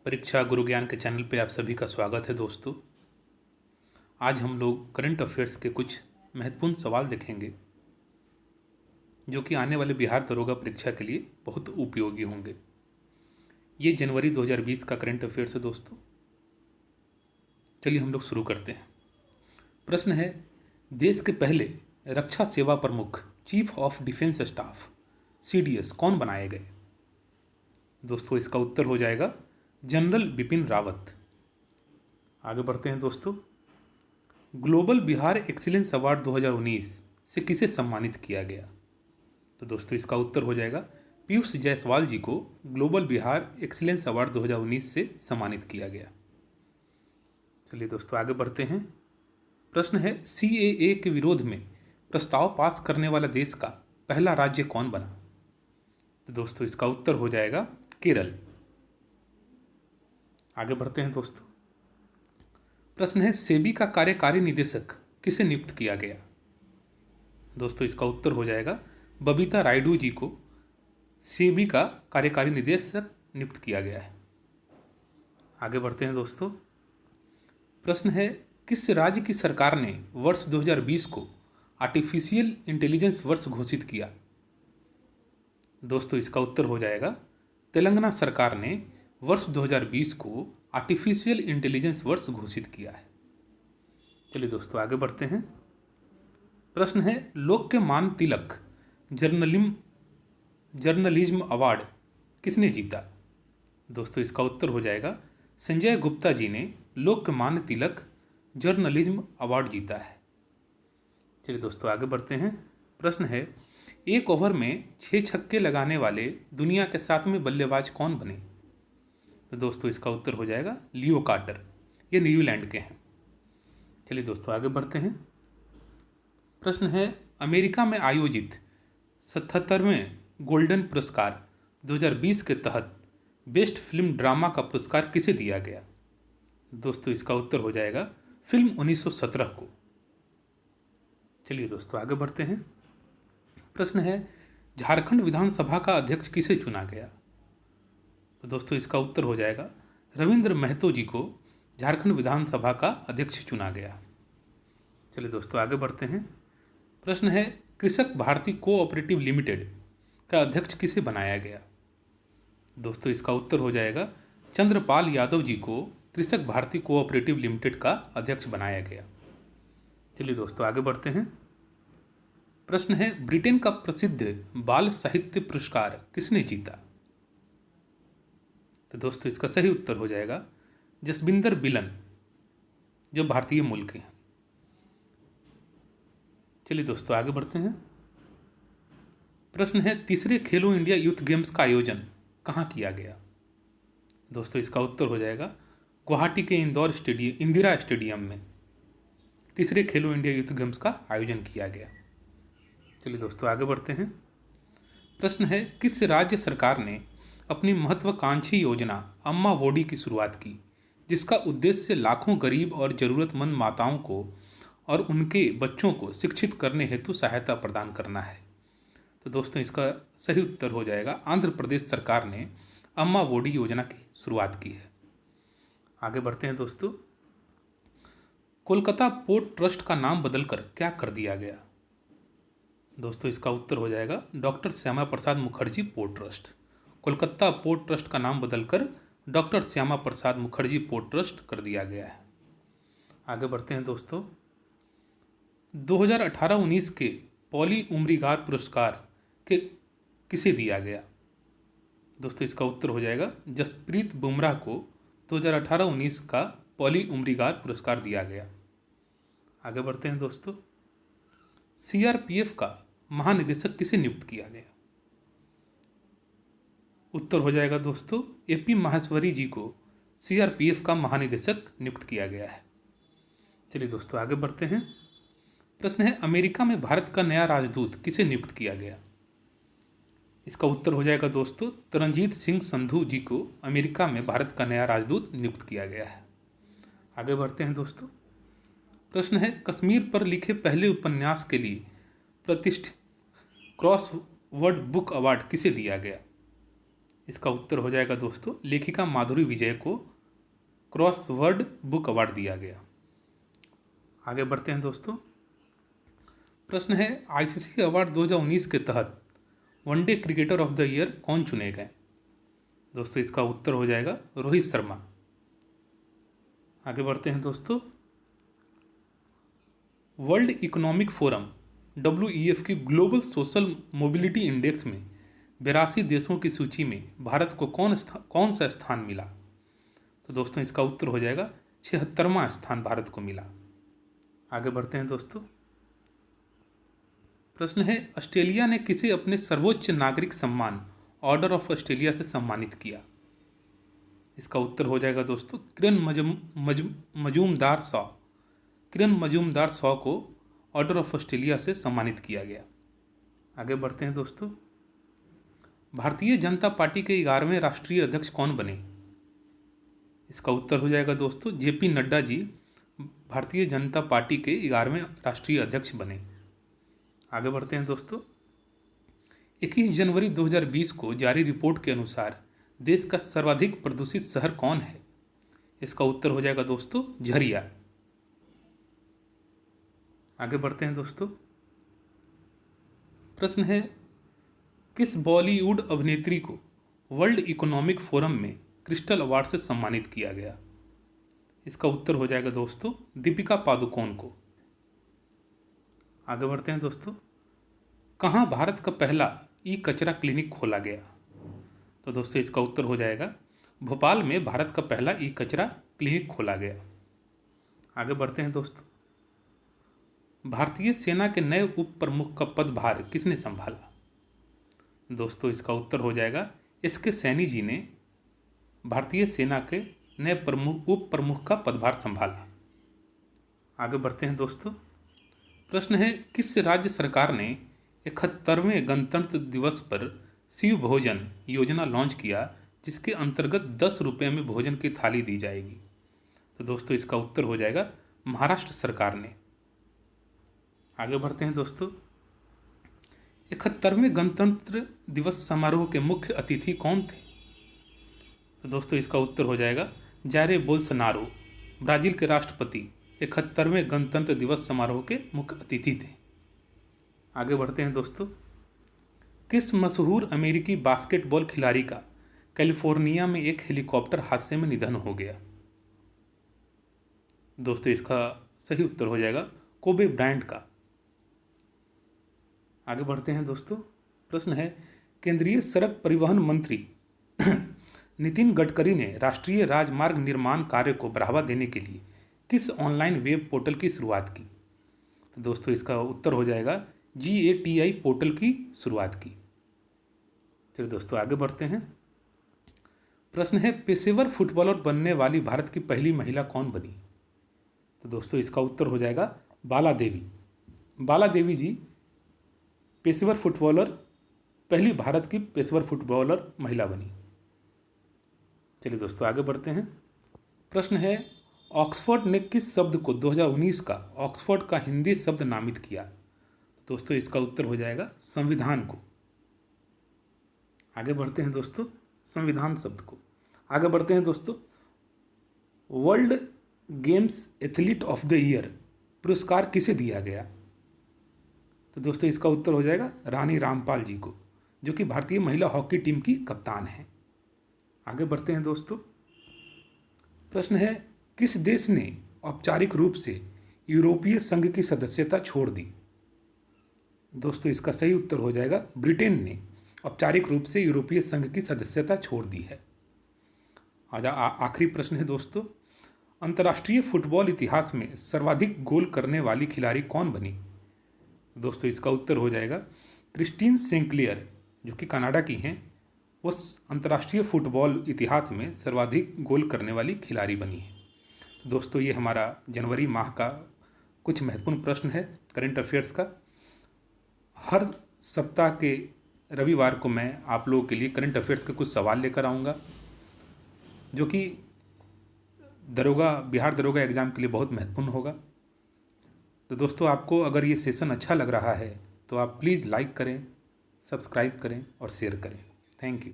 परीक्षा गुरु ज्ञान के चैनल पे आप सभी का स्वागत है दोस्तों। आज हम लोग करंट अफेयर्स के कुछ महत्वपूर्ण सवाल देखेंगे जो कि आने वाले बिहार दरोगा परीक्षा के लिए बहुत उपयोगी होंगे। ये जनवरी 2020 का करंट अफेयर्स है दोस्तों। चलिए हम लोग शुरू करते हैं। प्रश्न है, देश के पहले रक्षा सेवा प्रमुख chief of defence staff CDS कौन बनाए गए? दोस्तों इसका उत्तर हो जाएगा जनरल बिपिन रावत। आगे बढ़ते हैं दोस्तों। ग्लोबल बिहार एक्सीलेंस अवार्ड 2019 से किसे सम्मानित किया गया? तो दोस्तों इसका उत्तर हो जाएगा पीयूष जायसवाल जी को ग्लोबल बिहार एक्सीलेंस अवार्ड 2019 से सम्मानित किया गया। चलिए दोस्तों आगे बढ़ते हैं। प्रश्न है, CAA के विरोध में प्रस्ताव पास करने वाला देश का पहला राज्य कौन बना? तो दोस्तों इसका उत्तर हो जाएगा केरल। आगे बढ़ते हैं दोस्तों। प्रश्न है, सेबी का कार्यकारी निदेशक किसे नियुक्त किया गया? दोस्तों इसका उत्तर हो जाएगा बबीता रायडू जी को सेबी का कार्यकारी निदेशक नियुक्त किया गया है। आगे बढ़ते हैं दोस्तों। प्रश्न है, किस राज्य की सरकार ने वर्ष 2020 को आर्टिफिशियल इंटेलिजेंस वर्ष घोषित किया? दोस्तों इसका उत्तर हो जाएगा तेलंगाना सरकार ने वर्ष 2020 को आर्टिफिशियल इंटेलिजेंस वर्ष घोषित किया है। चलिए दोस्तों आगे बढ़ते हैं। प्रश्न है, लोकमान्य तिलक जर्नलिज्म अवार्ड किसने जीता? दोस्तों इसका उत्तर हो जाएगा संजय गुप्ता जी ने लोकमान्य तिलक जर्नलिज्म अवार्ड जीता है। चलिए दोस्तों आगे बढ़ते हैं। प्रश्न है, एक ओवर में 6 छक्के लगाने वाले दुनिया के 7वें बल्लेबाज कौन बने? तो दोस्तों इसका उत्तर हो जाएगा लियो कार्टर। ये न्यूजीलैंड के हैं। चलिए दोस्तों आगे बढ़ते हैं। प्रश्न है, अमेरिका में आयोजित 77वें गोल्डन पुरस्कार 2020 के तहत बेस्ट फिल्म ड्रामा का पुरस्कार किसे दिया गया? दोस्तों इसका उत्तर हो जाएगा फिल्म 1917 को। चलिए दोस्तों आगे बढ़ते हैं। प्रश्न है, झारखंड विधानसभा का अध्यक्ष किसे चुना गया? तो दोस्तों इसका उत्तर हो जाएगा रविंद्र महतो जी को झारखंड विधानसभा का अध्यक्ष चुना गया। चलिए दोस्तों आगे बढ़ते हैं। प्रश्न है, कृषक भारती कोऑपरेटिव लिमिटेड का अध्यक्ष किसे बनाया गया? दोस्तों इसका उत्तर हो जाएगा चंद्रपाल यादव जी को कृषक भारती कोऑपरेटिव लिमिटेड का अध्यक्ष बनाया गया। चलिए दोस्तों आगे बढ़ते हैं। प्रश्न है, ब्रिटेन का प्रसिद्ध बाल साहित्य पुरस्कार किसने जीता? तो दोस्तों इसका सही उत्तर हो जाएगा जसबिंदर बिलन, जो भारतीय मूल के हैं। चलिए दोस्तों आगे बढ़ते हैं। प्रश्न है, तीसरे खेलो इंडिया यूथ गेम्स का आयोजन कहाँ किया गया? दोस्तों इसका उत्तर हो जाएगा गुवाहाटी के इंदिरा स्टेडियम में तीसरे खेलो इंडिया यूथ गेम्स का आयोजन किया गया। चलिए दोस्तों आगे बढ़ते हैं। प्रश्न है, किस राज्य सरकार ने अपनी महत्वाकांक्षी योजना अम्मा वोडी की शुरुआत की, जिसका उद्देश्य लाखों गरीब और ज़रूरतमंद माताओं को और उनके बच्चों को शिक्षित करने हेतु सहायता प्रदान करना है? तो दोस्तों इसका सही उत्तर हो जाएगा आंध्र प्रदेश सरकार ने अम्मा वोडी योजना की शुरुआत की है। आगे बढ़ते हैं दोस्तों। कोलकाता पोर्ट ट्रस्ट का नाम बदलकर क्या कर दिया गया? दोस्तों इसका उत्तर हो जाएगा doctor Shyama Prasad Mukherjee port trust. Kolkata port trust का नाम बदलकर doctor Shyama Prasad Mukherjee port trust कर दिया गया है। आगे बढ़ते हैं दोस्तों। 2018-19 के पॉली उमरीगार पुरस्कार के किसे दिया गया? दोस्तों इसका उत्तर हो जाएगा जसप्रीत बुमराह को 2018-19 का पॉली उमरीगार पुरस्कार दिया गया। आगे बढ़ते हैं दोस्तों। CRPF का महानिदेशक किसे नियुक्त किया गया? उत्तर हो जाएगा दोस्तों AP माहेश्वरी जी को CRPF का महानिदेशक नियुक्त किया गया है। चलिए दोस्तों आगे बढ़ते हैं। प्रश्न है, अमेरिका में भारत का नया राजदूत किसे नियुक्त किया गया? इसका उत्तर हो जाएगा दोस्तों तरनजीत सिंह संधू जी को अमेरिका में भारत का नया राजदूत नियुक्त किया गया है। आगे बढ़ते हैं दोस्तों। प्रश्न है, कश्मीर पर लिखे पहले उपन्यास के लिए प्रतिष्ठित क्रॉसवर्ड बुक अवार्ड किसे दिया गया? इसका उत्तर हो जाएगा दोस्तों, लेखिका माधुरी विजय को क्रॉसवर्ड बुक अवार्ड दिया गया। आगे बढ़ते हैं दोस्तों। प्रश्न है, आईसीसी अवार्ड 2019 के तहत one day cricketer of the year कौन चुने गए? दोस्तों इसका उत्तर हो जाएगा रोहित शर्मा। आगे बढ़ते हैं दोस्तों। वर्ल्ड इकोनॉमिक फोरम WEF की ग्लोबल सोशल मोबिलिटी इंडेक्स में 82 देशों की सूची में भारत को कौन सा स्थान मिला? तो दोस्तों इसका उत्तर हो जाएगा 76वां स्थान भारत को मिला। आगे बढ़ते हैं दोस्तों। प्रश्न है, ऑस्ट्रेलिया ने किसे अपने सर्वोच्च नागरिक सम्मान ऑर्डर ऑफ ऑस्ट्रेलिया से सम्मानित किया? इसका उत्तर हो जाएगा दोस्तों किरण मजूमदार शॉ। किरण मजूमदार शॉ को ऑर्डर ऑफ ऑस्ट्रेलिया से सम्मानित किया गया। आगे बढ़ते हैं दोस्तों। भारतीय जनता पार्टी के 11वें राष्ट्रीय अध्यक्ष कौन बने? इसका उत्तर हो जाएगा दोस्तों JP नड्डा जी भारतीय जनता पार्टी के 11वें राष्ट्रीय अध्यक्ष बने। आगे बढ़ते हैं दोस्तों। 21 जनवरी 2020 को जारी रिपोर्ट के अनुसार देश का सर्वाधिक प्रदूषित शहर कौन है? इसका उत्तर हो जाएगा दोस्तों झरिया। आगे बढ़ते हैं दोस्तों। प्रश्न है, किस बॉलीवुड अभिनेत्री को वर्ल्ड इकोनॉमिक फोरम में क्रिस्टल अवार्ड से सम्मानित किया गया? इसका उत्तर हो जाएगा दोस्तों दीपिका पादुकोण को। आगे बढ़ते हैं दोस्तों। कहाँ भारत का पहला कचरा क्लिनिक खोला गया? तो दोस्तों इसका उत्तर हो जाएगा भोपाल में भारत का पहला कचरा क्लिनिक खोला गया। आगे बढ़ते हैं दोस्तों। भारतीय सेना के नए उप प्रमुख का पदभार किसने संभाला? दोस्तों इसका उत्तर हो जाएगा SK सैनी जी ने भारतीय सेना के नए उप प्रमुख का पदभार संभाला। आगे बढ़ते हैं दोस्तों। प्रश्न है, किस राज्य सरकार ने 71वें गणतंत्र दिवस पर शिव भोजन योजना लॉन्च किया, जिसके अंतर्गत 10 रुपये में भोजन की थाली दी जाएगी? तो दोस्तों इसका उत्तर हो जाएगा महाराष्ट्र सरकार ने। आगे बढ़ते हैं दोस्तों। 71वें गणतंत्र दिवस समारोह के मुख्य अतिथि कौन थे? तो दोस्तों इसका उत्तर हो जाएगा जारे बोल्सोनारो, ब्राज़ील के राष्ट्रपति 71वें गणतंत्र दिवस समारोह के मुख्य अतिथि थे। आगे बढ़ते हैं दोस्तों। किस मशहूर अमेरिकी बास्केटबॉल खिलाड़ी का कैलिफोर्निया में एक हेलीकॉप्टर हादसे में निधन हो गया? दोस्तों इसका सही उत्तर हो जाएगा कोबे ब्रायंट का। आगे बढ़ते हैं दोस्तों। प्रश्न है, केंद्रीय सड़क परिवहन मंत्री नितिन गडकरी ने राष्ट्रीय राजमार्ग निर्माण कार्य को बढ़ावा देने के लिए किस ऑनलाइन वेब पोर्टल की शुरुआत की? तो दोस्तों इसका उत्तर हो जाएगा GATI पोर्टल की शुरुआत की। चलिए दोस्तों आगे बढ़ते हैं। प्रश्न है, पेशेवर फुटबॉलर बनने वाली भारत की पहली महिला कौन बनी? तो दोस्तों इसका उत्तर हो जाएगा बाला देवी। बाला देवी जी पेशेवर फुटबॉलर, पहली भारत की पेशेवर फुटबॉलर महिला बनी। चलिए दोस्तों आगे बढ़ते हैं। प्रश्न है, ऑक्सफोर्ड ने किस शब्द को 2019 का ऑक्सफोर्ड का हिंदी शब्द नामित किया? दोस्तों इसका उत्तर हो जाएगा संविधान को। आगे बढ़ते हैं दोस्तों, संविधान शब्द को। आगे बढ़ते हैं दोस्तों। World games athlete of the year पुरस्कार किसे दिया गया? तो दोस्तों इसका उत्तर हो जाएगा रानी रामपाल जी को, जो कि भारतीय महिला हॉकी टीम की कप्तान हैं। आगे बढ़ते हैं दोस्तों। प्रश्न है, किस देश ने औपचारिक रूप से यूरोपीय संघ की सदस्यता छोड़ दी? दोस्तों इसका सही उत्तर हो जाएगा ब्रिटेन ने औपचारिक रूप से यूरोपीय संघ की सदस्यता छोड़ दी है। आखिरी प्रश्न है दोस्तों, अंतर्राष्ट्रीय फुटबॉल इतिहास में सर्वाधिक गोल करने वाली खिलाड़ी कौन बनी? दोस्तों इसका उत्तर हो जाएगा क्रिस्टीन सेंक्लियर, जो कि कनाडा की हैं। वो अंतर्राष्ट्रीय फुटबॉल इतिहास में सर्वाधिक गोल करने वाली खिलाड़ी बनी है। तो दोस्तों ये हमारा जनवरी माह का कुछ महत्वपूर्ण प्रश्न है करंट अफेयर्स का। हर सप्ताह के रविवार को मैं आप लोगों के लिए करंट अफेयर्स के कुछ सवाल लेकर आऊँगा, जो कि बिहार दरोगा एग्ज़ाम के लिए बहुत महत्वपूर्ण होगा। तो दोस्तों आपको अगर ये सेशन अच्छा लग रहा है तो आप प्लीज़ लाइक करें, सब्सक्राइब करें और शेयर करें। Thank you.